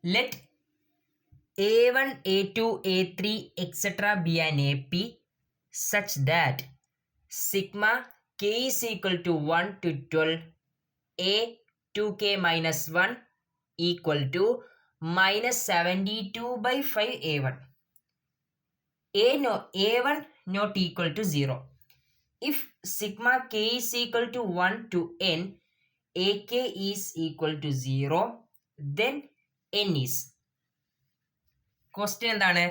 let A1, A2, A3, etc. be an AP such that sigma k is equal to 1 to 12 A 2k minus 1 equal to minus 72 by 5 A1. A1 not equal to 0. If sigma k is equal to 1 to n, ak is equal to 0, then n is. Question എന്താണ്?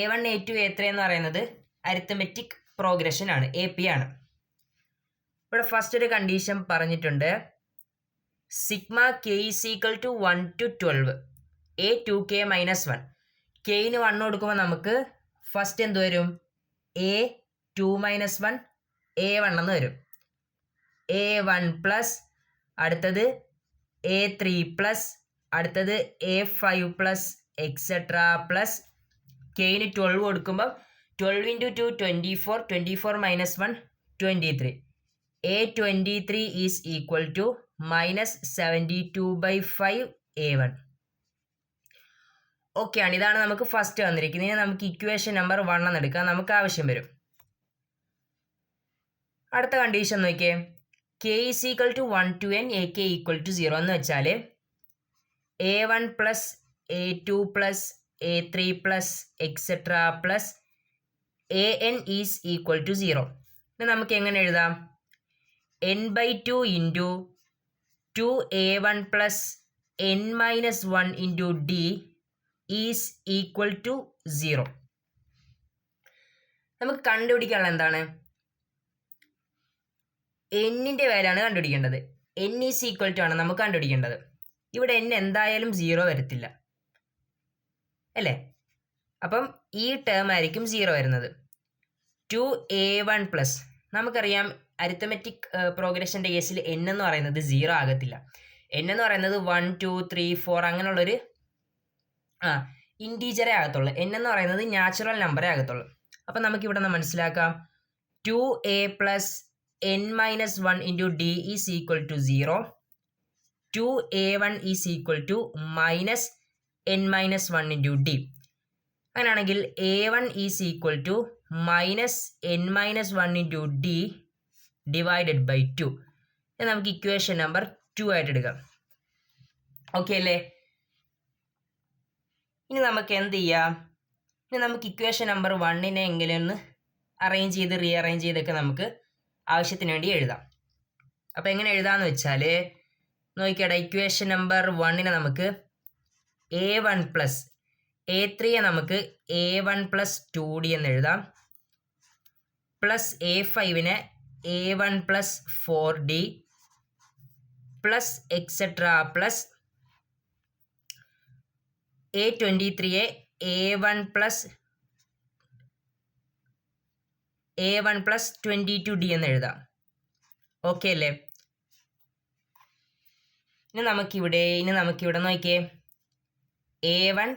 A1, A2, A3 എന്ന് പറയുന്നത് arithmetic progression ആണ്, AP ആണ്. ഇവിടെ first ഒരു condition പറഞ്ഞിട്ടുണ്ട്, sigma k is equal to 1 to 12 A 2k minus 1. കെയിന് 1 കൊടുക്കുമ്പോൾ നമുക്ക് ഫസ്റ്റ് എന്ത് വരും? A2 minus 1 A1 എന്ന് വരും. A1 പ്ലസ്, അടുത്തത് A3 പ്ലസ്, അടുത്തത് A5 പ്ലസ് എക്സെട്ര പ്ലസ് കെയിന് 12 കൊടുക്കുമ്പോൾ 12 into 2 24, 24 minus 1 23. A23 is equal to minus 72 by 5 A1. Okay ആണ്, ഇതാണ് നമുക്ക് ഫസ്റ്റ് വന്നിരിക്കുന്നത്. ഇനി നമുക്ക് ഇക്വേഷൻ നമ്പർ 1 എന്ന് എടുക്കാം, നമുക്ക് ആവശ്യം വരും. അടുത്ത കണ്ടീഷൻ നോക്കിയേ, k is equal to 1 to n, a k equal to 0 എന്ന് വെച്ചാൽ A1 plus A2 plus A3 plus etcetera plus AN is equal to 0. ഇത് നമുക്ക് എങ്ങനെ എഴുതാം? n/2 into 2A1 plus n-1 into D is equal to 0. നമുക്ക് കണ്ടുപിടിക്കാനുള്ള എന്താണ്? എന്നിൻ്റെ വാല്യാണ് കണ്ടുപിടിക്കേണ്ടത്. n ഈസ് ഈക്വൽ ടു ആണ് നമുക്ക് കണ്ടുപിടിക്കേണ്ടത്. ഇവിടെ n എന്തായാലും 0 വരത്തില്ല അല്ലേ? അപ്പം ഈ ടേം ആയിരിക്കും 0 വരുന്നത്. 2A1 പ്ലസ്, നമുക്കറിയാം അരിത്തമെറ്റിക് പ്രോഗ്രഷൻ്റെ കേസിൽ n എന്ന് പറയുന്നത് 0 ആകത്തില്ല. n എന്ന് പറയുന്നത് 1 2 3 4 അങ്ങനെയുള്ളൊരു ഇൻറ്റീജറേ ആകത്തുള്ളൂ. n എന്ന് പറയുന്നത് നാച്ചുറൽ നമ്പറേ ആകത്തുള്ളൂ. അപ്പം നമുക്കിവിടെ നിന്ന് മനസ്സിലാക്കാം, 2A plus n-1 into D is equal to 0. 2A1 is equal to minus n-1 into D. അങ്ങനെയാണെങ്കിൽ A1 is equal to minus n-1 into D divided by 2. നമുക്ക് ഇക്വേഷൻ നമ്പർ 2 ആയിട്ട് എടുക്കാം. ഓക്കെ അല്ലേ? ഇനി നമുക്ക് എന്ത് ചെയ്യാം? ഇനി നമുക്ക് ഇക്വേഷൻ നമ്പർ 1 എങ്കിലും ഒന്ന് അറേഞ്ച് ചെയ്ത് റീഅറേഞ്ച് ചെയ്തൊക്കെ നമുക്ക് ആവശ്യത്തിന് വേണ്ടി എഴുതാം. അപ്പോൾ എങ്ങനെ എഴുതാമെന്ന് വെച്ചാൽ നോക്കിക്കട, ഇക്വേഷൻ നമ്പർ 1 നമുക്ക് A1 പ്ലസ് A3 നമുക്ക് A1 പ്ലസ് 2D എന്ന് എഴുതാം, plus A5 A1 plus 4D plus etcetera plus A23 A1 plus 22D എന്ന് എഴുതാം. ഓക്കെ അല്ലേ? ഇനി നമുക്കിവിടെ നോക്കിയേ, A1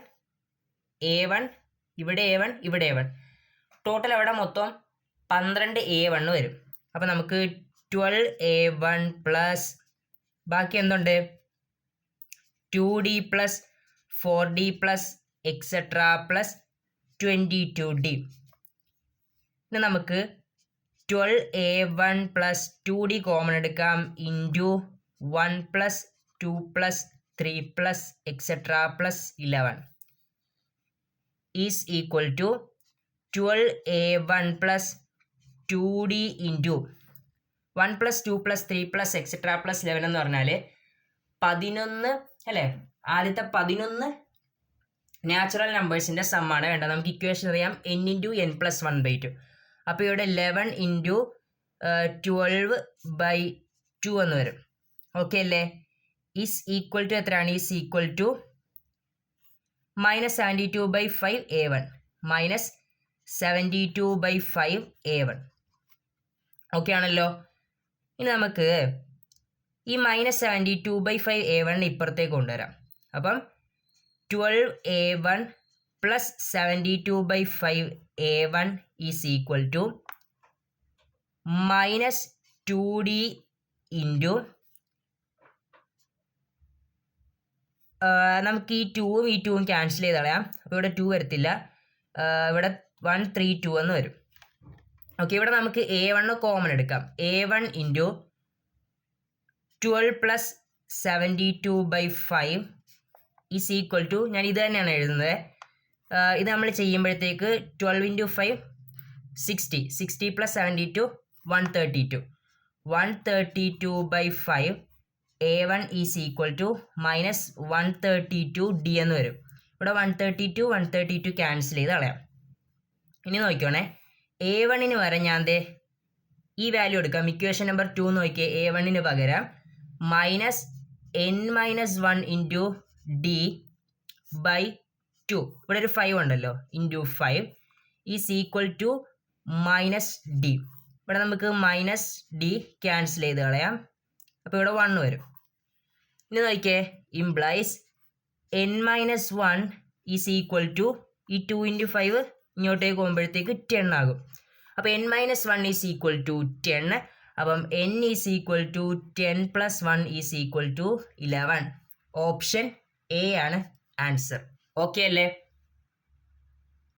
ഇവിടെ A1 ഇവിടെ A1, ടോട്ടൽ അവിടെ മൊത്തം 12 A1 വരും. അപ്പോൾ നമുക്ക് 12A1 പ്ലസ് ബാക്കി എന്തുണ്ട്? 2D plus 4D plus etcetera plus 22D. ഇനി നമുക്ക് 12A1 പ്ലസ് 2D കോമൺ എടുക്കാം, into 1 plus 2 plus 3 plus etcetera plus 11 is equal to 12A1 plus 2D into 1 plus 2 plus 3 plus etcetera plus 11 എന്ന് പറഞ്ഞാൽ 11 അല്ലേ? ആദ്യത്തെ 11 natural നമ്പേഴ്സിൻ്റെ സമ്മാണ് വേണ്ടത്. നമുക്ക് ഇക്വേഷൻ അറിയാം, n ഇൻറ്റു n പ്ലസ് 1/2. അപ്പോൾ ഇവിടെ 11 ഇൻറ്റു 12/2 എന്ന് വരും. ഓക്കെ അല്ലേ? ഈസ് ഈക്വൽ ടു എത്രയാണ്? Is equal to minus 72/5 A1 minus 72/5 A1. Okay ആണല്ലോ? ഇനി നമുക്ക് ഈ മൈനസ് 72/5 A1 ഇപ്പുറത്തേക്ക് കൊണ്ടുവരാം. അപ്പം 12A1 plus 72/5 A1 is equal to minus 2D into നമുക്ക് ഈ 2ഉം ഈ 2ഉം ക്യാൻസൽ ചെയ്ത് കളയാം. അപ്പോൾ ഇവിടെ 2 വരത്തില്ല, ഇവിടെ 1 3 2 എന്ന് വരും. ഓക്കെ, ഇവിടെ നമുക്ക് A1 കോമൺ എടുക്കാം. A1 into 12 plus 72/5 is equal to, ഞാൻ ഇത് തന്നെയാണ് എഴുതുന്നത്. ഇത് നമ്മൾ ചെയ്യുമ്പോഴത്തേക്ക് 12 into 5 60, 60 plus 72 132, 132/5 A1 is equal to minus 132D എന്ന് വരും. ഇവിടെ 132 ക്യാൻസൽ ചെയ്ത് കളയാം. ഇനി നോക്കിക്കോണേ, A1ന് വരെ ഞാൻ ഈ വാല്യൂ എടുക്കാം. ഇക്വേഷൻ നമ്പർ 2 നോക്കിയേ. A1ന് പകരം മൈനസ് n-1 ഇൻറ്റു D/2, ഇവിടെ ഒരു 5 ഉണ്ടല്ലോ, into 5 is equal to minus D. ഇവിടെ നമുക്ക് മൈനസ് D ക്യാൻസൽ ചെയ്ത് കളയാം. അപ്പോൾ ഇവിടെ 1 വരും. ഇനി നോക്കിയേ, implies n-1 is equal to ഈ 2 ഇൻറ്റു 5 ഇങ്ങോട്ടേക്ക് പോകുമ്പോഴത്തേക്ക് 10 ആകും. അപ്പോൾ n-1 ഈസ് ഈക്വൽ ടു 10. അപ്പം n is equal to 10 plus 1 is equal to 11. Option A ആണ് ആൻസർ. ഓക്കെ അല്ലേ?